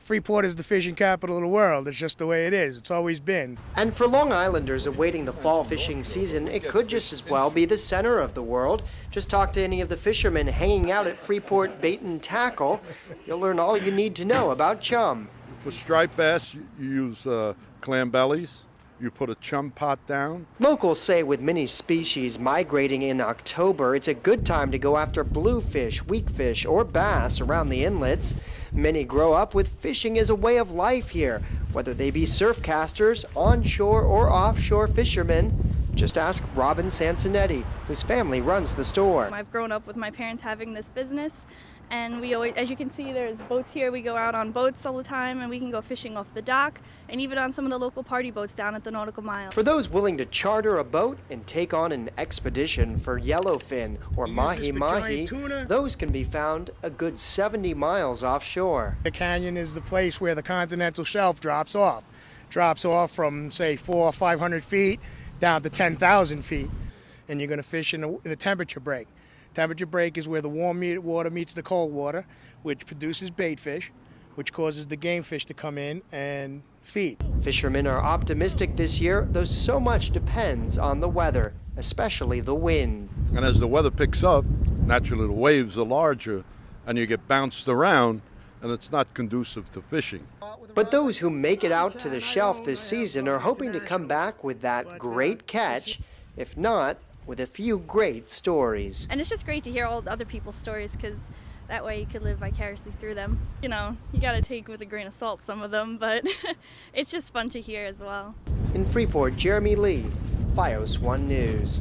Freeport is the fishing capital of the world. It's just the way it is. It's always been. And for Long Islanders awaiting the fall fishing season, it could just as well be the center of the world. Just talk to any of the fishermen hanging out at Freeport Bait and Tackle. You'll learn all you need to know about chum. For striped bass, you use clam bellies. You put a chum pot down. Locals say with many species migrating in October, it's a good time to go after bluefish, weakfish, or bass around the inlets. Many grow up with fishing as a way of life here, whether they be surf casters, onshore or offshore fishermen. Just ask Robin Sansonetti, whose family runs the store. I've grown up with my parents having this business, and we always, as you can see, there's boats here. We go out on boats all the time, and we can go fishing off the dock, and even on some of the local party boats down at the Nautical Mile. For those willing to charter a boat and take on an expedition for yellowfin or mahi-mahi, those can be found a good 70 miles offshore. The canyon is the place where the continental shelf drops off. Drops off from, say, 400 or 500 feet down to 10,000 feet, and you're going to fish in a temperature break. Temperature break is where the warm water meets the cold water, which produces bait fish, which causes the game fish to come in and feed. Fishermen are optimistic this year, though so much depends on the weather, especially the wind. And as the weather picks up, naturally the waves are larger and you get bounced around, and it's not conducive to fishing. But those who make it out to the shelf this season are hoping to come back with that great catch, if not, with a few great stories. And it's just great to hear all the other people's stories, because that way you could live vicariously through them. You know, you gotta take with a grain of salt some of them, but it's just fun to hear as well. In Freeport, Jeremy Lee, FiOS 1 News.